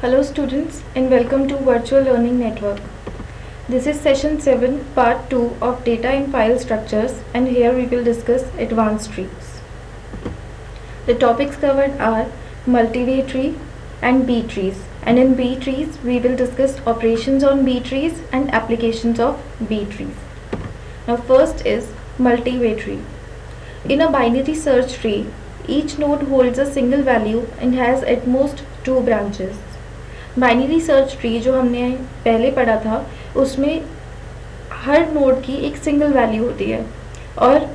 Hello students and welcome to Virtual Learning Network. This is session 7 part 2 of data in file structures, and here we will discuss advanced trees. The topics covered are multi-way tree and B trees, and in B trees we will discuss operations on B trees and applications of B trees. Now first is multi-way tree. In a binary search tree, each node holds a single value and has at most 2 branches. Binary search tree जो हमने पहले पढ़ा था उसमें हर node की एक single value होती है और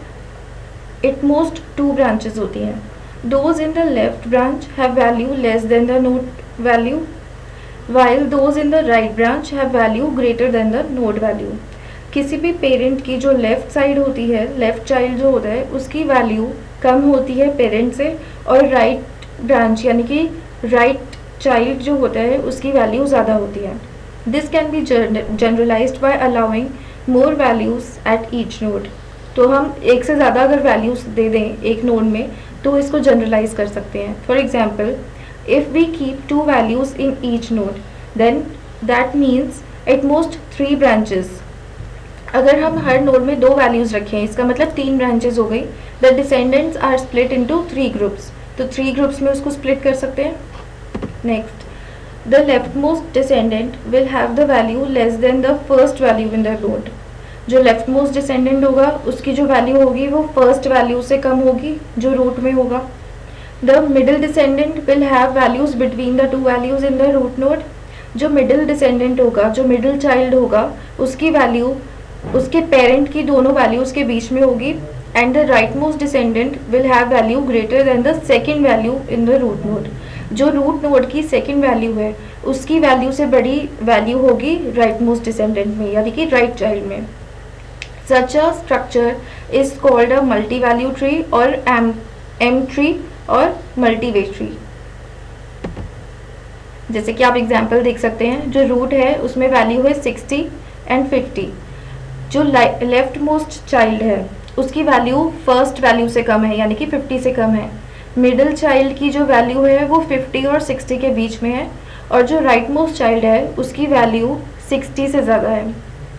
एट मोस्ट 2 ब्रांचेस होती हैं. Those in the left branch have value less than the node value while those in the right branch have value greater than the node value. किसी भी parent की जो left side होती है, left child जो होता है, उसकी वैल्यू कम होती है पेरेंट से, और राइट ब्रांच यानी कि राइट चाइल्ड जो होता है उसकी वैल्यू ज़्यादा होती है. This can be generalised by allowing more values at each node. तो हम एक से ज़्यादा अगर वैल्यूज़ दे दें एक नोड में तो इसको जनरलाइज कर सकते हैं. For example, if we keep 2 values in each node then that means at most 3 branches. अगर हम हर नोड में 2 वैल्यूज़ रखें इसका मतलब 3 ब्रांचेस हो गई. The descendants are split into 3 groups. तो 3 ग्रुप्स में उसको स्प्लिट कर सकते हैं. Next, the leftmost descendant will have the value less than the first value in the node. जो leftmost descendant होगा उसकी जो वैल्यू होगी वो फर्स्ट वैल्यू से कम होगी जो रूट में होगा. The middle descendant will have values between the 2 values in the root node. जो middle descendant होगा, जो middle child होगा, उसकी वैल्यू उसके पेरेंट की दोनों वैल्यूज़ के बीच में होगी. And the rightmost descendant will have value greater than the second value in the root node. जो रूट नोड की सेकंड वैल्यू है उसकी वैल्यू से बड़ी वैल्यू होगी राइट मोस्ट डिसेंडेंट में यानी कि राइट चाइल्ड में. Such a structure is called a multi value tree और एम ट्री और मल्टी वे ट्री. जैसे कि आप एग्जांपल देख सकते हैं, जो रूट है उसमें वैल्यू है 60 एंड 50. जो लेफ्ट मोस्ट चाइल्ड है उसकी वैल्यू फर्स्ट वैल्यू से कम है यानी कि 50 से कम है. मिडिल चाइल्ड की जो वैल्यू है वो 50 और 60 के बीच में है, और जो राइट मोस्ट चाइल्ड है उसकी वैल्यू 60 से ज़्यादा है.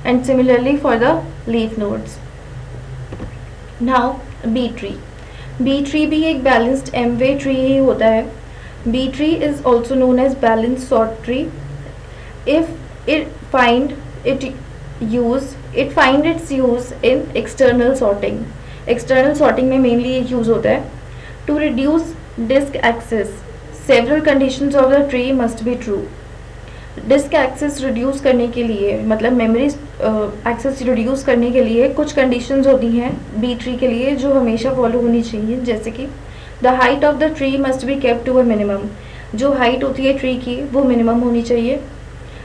And similarly for the leaf nodes. Now B tree. B tree भी एक बैलेंस्ड एम वे ट्री ही होता है. B tree is also known as balance sort tree. If it find its use in external sorting. External sorting में mainly ये use होता है. To reduce disk access, several conditions of the tree must be true. Disk access reduce करने के लिए मतलब memory access reduce करने के लिए कुछ कंडीशंस होती हैं बी ट्री के लिए जो हमेशा फॉलो होनी चाहिए. जैसे कि the height of the tree must be kept to a minimum. जो हाइट होती है ट्री की वो मिनिमम होनी चाहिए.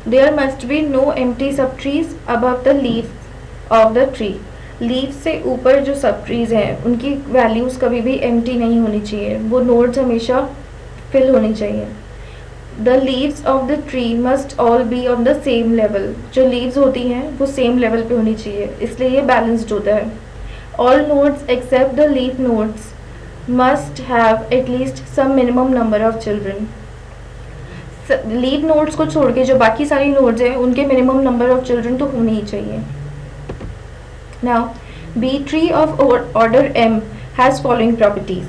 There must be no empty sub trees above the leaf of the tree. Leave से ऊपर जो सब ट्रीज हैं उनकी वैल्यूज़ कभी भी एम्प्टी नहीं होनी चाहिए, वो नोड्स हमेशा फिल होनी चाहिए. The leaves of the tree must all be on the same level. जो लीव्स होती हैं वो सेम लेवल पे होनी चाहिए, इसलिए ये बैलेंस्ड होता है. All nodes except the leaf nodes must have at least some minimum number of children. Leave nodes को छोड़ के जो बाकी सारी नोड्स हैं उनके मिनिमम नंबर ऑफ चिल्ड्रन तो होने ही चाहिए. Now, B tree of order M has following properties.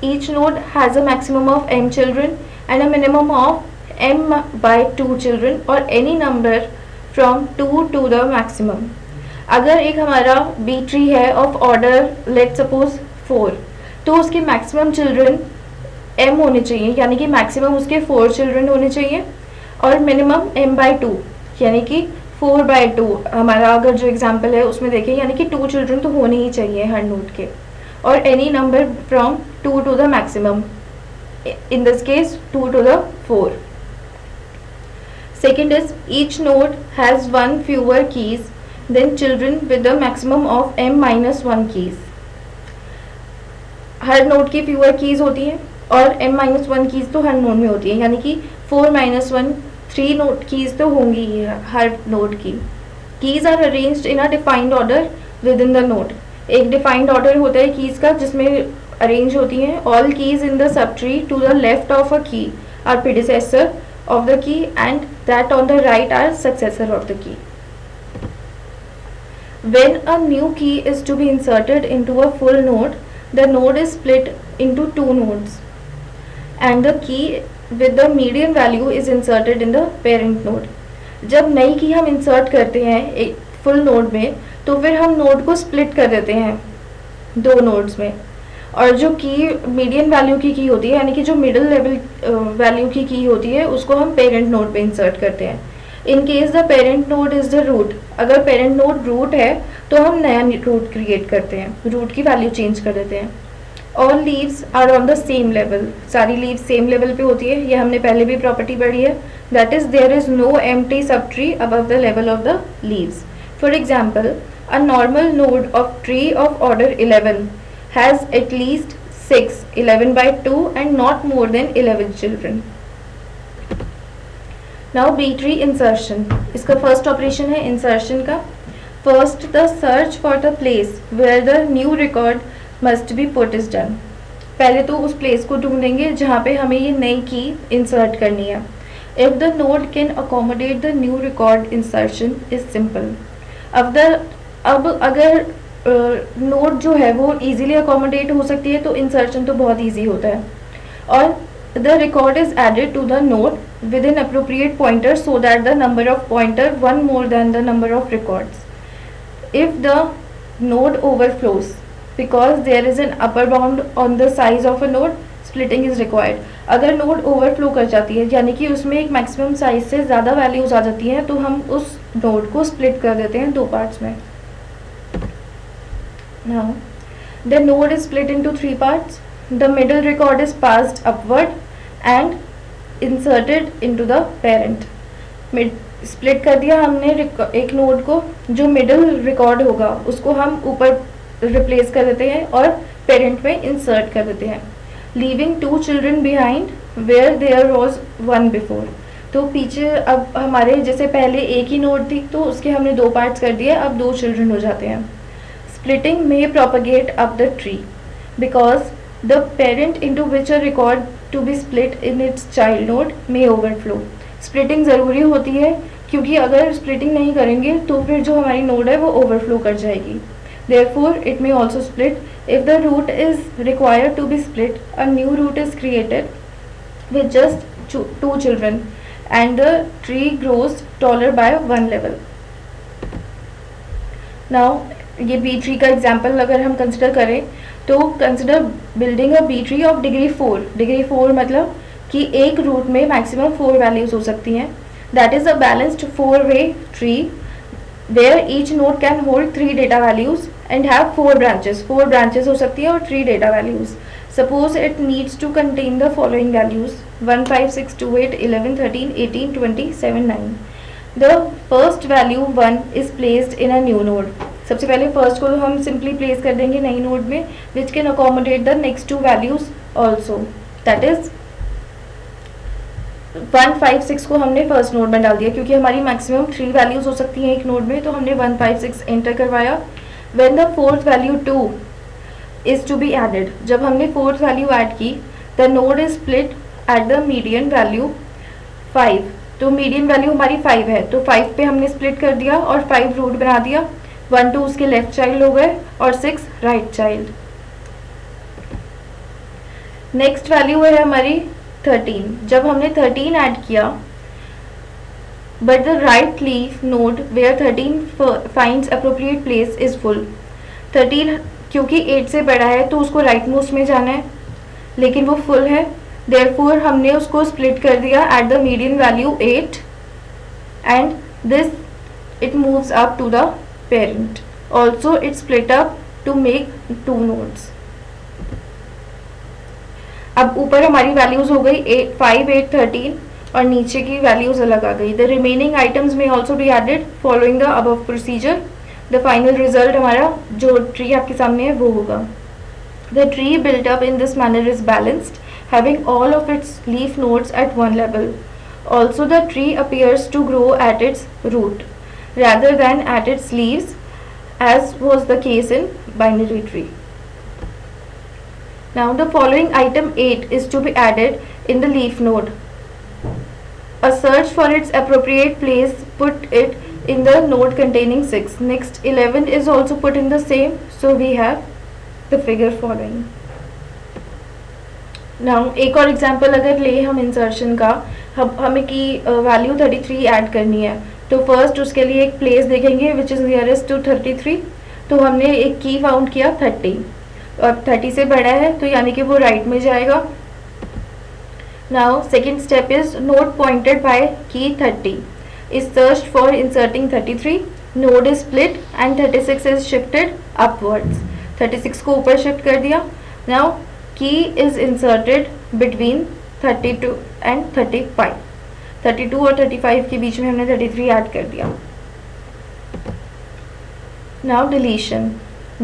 Each node has a maximum of m children and a minimum of m by 2 children or any number from 2 to the maximum. अगर एक हमारा B tree है of order let's suppose 4, तो उसके maximum children m होने चाहिए यानी कि maximum उसके 4 children होने चाहिए, और minimum m by 2 यानी कि 4/2. हमारा अगर जो एग्जाम्पल है उसमें देखें यानी कि 2 चिल्ड्रन तो होने ही चाहिए हर नोड के, और any number from 2 to the maximum, in this case 2 to the 4. Second is each node has 1 fewer keys than children with the maximum of m-1 keys. हर नोड की फ्यूअर कीज होती हैं और m-1 कीज तो हर node में होती है, यानी कि 4-1 3 नोड कीज तो होंगी ही हर नोड की. Keys are arranged in a defined order within the node. एक डिफाइंड ऑर्डर होता है कीज का जिसमें अरेंज होती हैं. All keys in the sub tree to the left of a key are predecessor of the key and that on the right are successor of the key. When a new key is to be inserted into a full node, the node is split into two nodes and the key with the median value is inserted in the parent node. जब नई की हम insert करते हैं एक full node में, तो फिर हम नोड को स्प्लिट कर देते हैं दो नोड्स में, और जो की मीडियन वैल्यू की होती है, यानी कि जो मिडिल लेवल वैल्यू की होती है, उसको हम पेरेंट नोड पे इंसर्ट करते हैं. In case the parent node is the root, अगर पेरेंट नोड रूट है तो हम नया रूट क्रिएट करते हैं, रूट की वैल्यू चेंज कर देते हैं. All leaves are on the same level, सारी लीव्स सेम लेवल पे होती है, ये हमने पहले भी प्रॉपर्टी पढ़ी है. That is there is no empty subtree above the level of the leaves. For example, a normal node of tree of order 11 has at least 6 11 by 2 and not more than 11 children. Now B tree insertion, इसका first operation है insertion का. First the search for the place where the new record must be put is done. पहले तो उस place को ढूंढेंगे जहाँ पे हमें ये नई की इंसर्ट करनी है. If the node can accommodate the new record insertion is simple. अब अगर नोड जो है वो इजीली अकोमोडेट हो सकती है तो इंसर्शन तो बहुत इजी होता है. और the record is added to the node within appropriate pointer so that the number of pointer one more than the number of records. If the node overflows because there is an upper bound on the size of a node, splitting is required. अगर node overflow कर जाती है, यानी कि उसमें एक maximum size से ज़्यादा वैल्यूज आ जाती हैं, तो हम उस नोड को स्प्लिट कर देते हैं दो पार्ट्स में. Now, the node is split into three parts. The middle record is passed upward and inserted into the parent. Split कर दिया हमने एक नोड को, जो मिडिल रिकॉर्ड होगा उसको हम ऊपर रिप्लेस कर देते हैं और पेरेंट में इंसर्ट कर देते हैं. Leaving two children behind where there was one before. तो पीछे अब हमारे जैसे पहले एक ही नोड थी तो उसके हमने दो पार्ट्स कर दिए, अब दो चिल्ड्रन हो जाते हैं. Splitting may propagate up the tree because the parent into which a record to be split in its child node may overflow. Splitting ज़रूरी होती है क्योंकि अगर splitting नहीं करेंगे तो फिर जो हमारी node है वो overflow कर जाएगी. Therefore, it may also split. If the root is required to be split, a new root is created with just two children and the tree grows taller by one level. Now, ये B tree का example अगर हम consider करें तो consider building a B tree of degree 4. Degree 4 मतलब कि एक root में मैक्सिमम 4 वैल्यूज हो सकती हैं. दैट इज अ बैलेंस्ड 4-वे tree where each node can hold 3 data values and have 4 branches. 4 branches हो सकती है और 3 data values. Suppose it needs to contain the following values 1 5 6 2 8 11 13 18 20 7 9. The first value 1 is placed in a new node. सबसे पहले first को हम simply place कर देंगे नई नोड में, which can accommodate the next to values also. That is 1 5 6 को हमने फर्स्ट नोड में डाल दिया क्योंकि हमारी मैक्सिमम 3 वैल्यूज हो सकती हैं एक नोड में, तो हमने 1 5 6 एंटर करवाया. When the fourth value 2 is to be added, जब हमने फोर्थ वैल्यू ऐड की, the node is split at the median value 5. तो मीडियन वैल्यू हमारी 5 है तो 5 पे हमने स्प्लिट कर दिया और 5 रूट बना दिया. 1 2 उसके लेफ्ट चाइल्ड हो गए और 6 राइट चाइल्ड. नेक्स्ट वैल्यू है हमारी 13. जब हमने 13 ऐड किया, but the right leaf node where 13 finds appropriate place is full. 13 क्योंकि 8 से बड़ा है तो उसको राइट मोस्ट में जाना है, लेकिन वो फुल है. देयरफॉर हमने उसको स्प्लिट कर दिया eight the median value 8 and this it moves up to the parent. Also it split up to make 2 nodes. अब ऊपर हमारी वैल्यूज हो गई 5 8 13 और नीचे की वैल्यूज अलग आ गई. The remaining items may also be added following the above procedure. The final result हमारा जो ट्री आपके सामने है वो होगा. The tree built up in this manner is balanced, having all of its leaf nodes at one level. Also the tree appears to grow at its root rather than at its leaves, as was the case in binary tree. Now the following item 8 is to be added in the leaf node. A search for its appropriate place put it in the node containing 6. Next 11 is also put in the same, so we have the figure following. Now एक और example अगर ले हम insertion का, हमें की value 33 add करनी है, तो फर्स्ट उसके लिए एक प्लेस देखेंगे विच इज़ नियरेस्ट टू 33. तो हमने एक की फाउंड किया 30 और 30 से बड़ा है तो यानी कि वो राइट में जाएगा. Now second step is node pointed bye की 30 is searched for inserting 33. Node is split and 36 is shifted upwards. 36 को ऊपर शिफ्ट कर दिया. Now key is inserted between 32 and 35. 32 और 35 के बीच में हमने 33 ऐड कर दिया. Now deletion.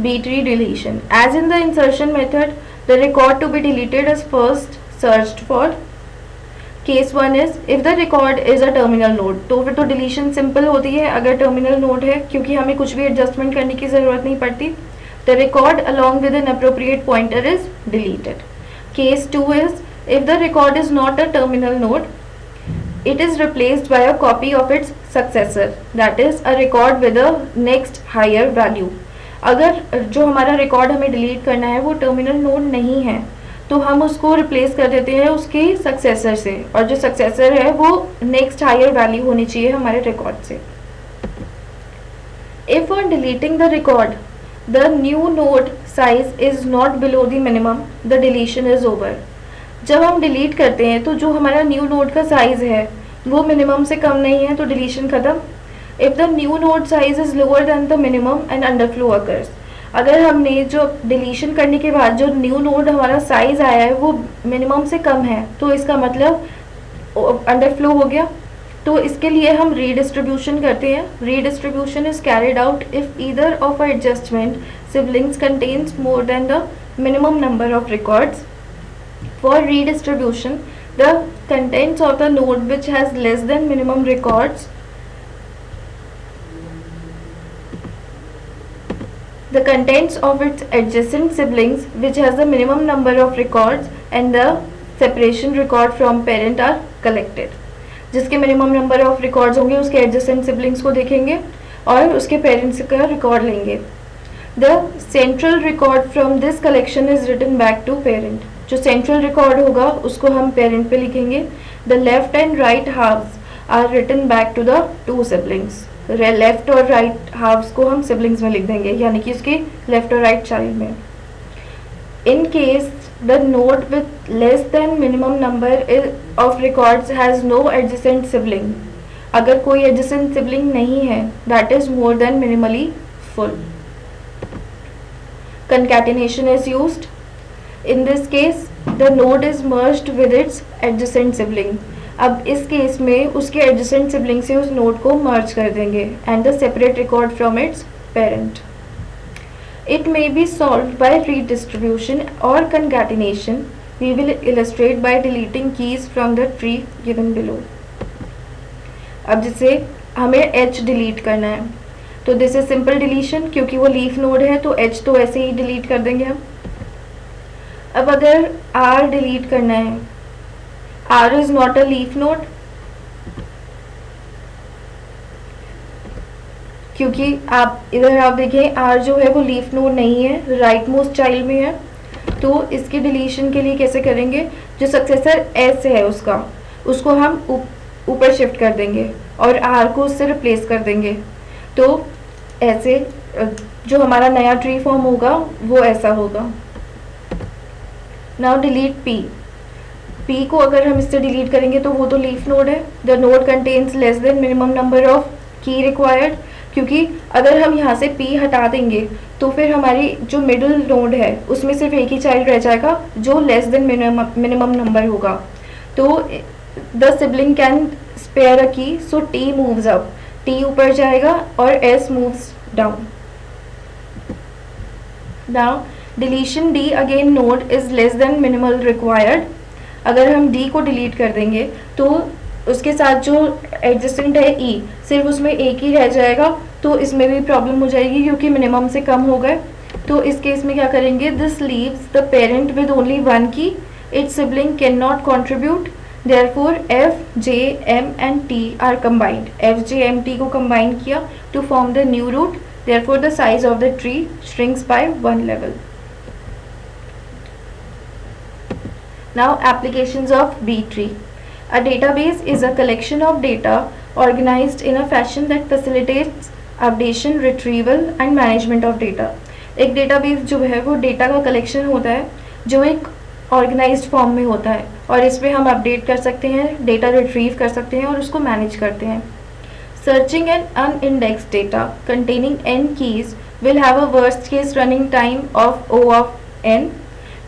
B-tree deletion. As in the insertion method, the record to be deleted is first searched for. Case 1 is if the record is a terminal node. तो फिर तो deletion simple होती है अगर टर्मिनल नोड है, क्योंकि हमें कुछ भी एडजस्टमेंट करने की ज़रूरत नहीं पड़ती. The record along with an appropriate pointer is deleted. Case 2 is if the record is not a terminal node, it is replaced by a copy of its successor, that is a record with a next higher value. अगर जो हमारा record हमें delete करना है वो terminal node नहीं है तो हम उसको रिप्लेस कर देते हैं उसके सक्सेसर से, और जो सक्सेसर है वो नेक्स्ट हायर वैल्यू होनी चाहिए हमारे रिकॉर्ड से. If on deleting the record the new node size is not below the minimum, the deletion is over. जब हम डिलीट करते हैं तो जो हमारा न्यू नोड का साइज है वो मिनिमम से कम नहीं है तो डिलीशन खत्म. If the new node size is lower than the minimum and underflow occurs. अगर हमने जो डिलीशन करने के बाद जो न्यू नोड हमारा साइज आया है वो मिनिमम से कम है तो इसका मतलब अंडरफ्लो हो गया. तो इसके लिए हम रीडिस्ट्रीब्यूशन करते हैं. Redistribution is carried out if either of a adjustment siblings contains more than the minimum number of records. For redistribution the contents of the node which has less than minimum records, the contents of its adjacent siblings which has the minimum number of records and the separation record from parent are collected. जिसके minimum number of records होंगे उसके adjacent siblings को देखेंगे और उसके parents का record लेंगे. The central record from this collection is written back to parent. जो central record होगा उसको हम parent पे लिखेंगे. The left and right halves are written back to the two siblings. Left और राइट हाफ्स को हम सिबलिंग्स में लिख देंगे यानी कि उसके लेफ्ट और राइट चाइल्ड में. In case the node with less than minimum number of records has no adjacent sibling. अगर कोई एडजेसेंट सिबलिंग नहीं है that is more than minimally full. Concatenation is used. In this case the node is merged with its adjacent sibling. अब इस case में उसके adjacent sibling से उस नोड को मर्ज कर देंगे and the separate record from its parent. It may be solved by redistribution और concatenation. We will illustrate by deleting keys from the tree given below. अब जैसे हमें h डिलीट करना है तो दिस इज सिंपल डिलीशन, क्योंकि वो leaf node है तो h तो ऐसे ही डिलीट कर देंगे हम. अब अगर r डिलीट करना है, R is not a leaf node, क्योंकि आप इधर आप देखें R जो है वो लीफ नोड नहीं है, राइट मोस्ट चाइल्ड में है. तो इसके डिलीशन के लिए कैसे करेंगे, जो सक्सेसर S है उसको हम ऊपर शिफ्ट कर देंगे और R को उससे रिप्लेस कर देंगे. तो ऐसे जो हमारा नया ट्री फॉर्म होगा वो ऐसा होगा. Now delete P. P को अगर हम इससे डिलीट करेंगे तो वो तो लीफ नोड है. The node contains less than minimum number of की रिक्वायर्ड, क्योंकि अगर हम यहाँ से P हटा देंगे तो फिर हमारी जो मिडिल नोड है उसमें सिर्फ एक ही चाइल्ड रह जाएगा जो लेस देन मिनिमम नंबर होगा. तो द सिबलिंग कैन स्पेयर अ की, सो T मूव्स अप. T ऊपर जाएगा और S moves down. Now deletion D again node is less than minimal required. अगर हम D को डिलीट कर देंगे तो उसके साथ जो एडजेसेंट है E सिर्फ उसमें एक ही रह जाएगा, तो इसमें भी प्रॉब्लम हो जाएगी क्योंकि मिनिमम से कम हो गए. तो इस केस में क्या करेंगे, this leaves the parent with only one key. Its sibling can not contribute. Therefore F, J, M and T are combined. F, J, M, T को combine किया to form the new root. Therefore the size of the tree shrinks by 1 level. Now applications of B-tree. A database is a collection of data organized in a fashion that facilitates updation, retrieval and management of data. एक database जो है वो data का collection होता है जो एक organised form में होता है और इसमें हम अपडेट कर सकते हैं, डेटा रिट्रीव कर सकते हैं और उसको मैनेज करते हैं. Searching an unindexed data containing n keys will have a worst case running time of O of n.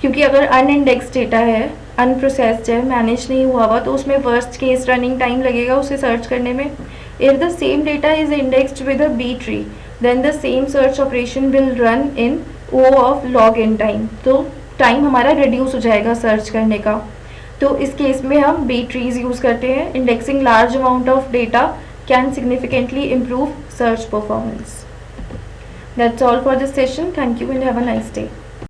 क्योंकि अगर अनइंडेक्स्ड डेटा है, अनप्रोसेस्ड है, मैनेज नहीं हुआ हुआ, तो उसमें वर्स्ट केस रनिंग टाइम लगेगा उसे सर्च करने में. If the same data is indexed with a B tree, then the same search operation will run in O of log n time. तो टाइम हमारा रिड्यूस हो जाएगा सर्च करने का. तो इस केस में हम B trees यूज़ करते हैं. Indexing large amount of data can significantly improve search performance. That's all for this session. Thank you and have a nice day.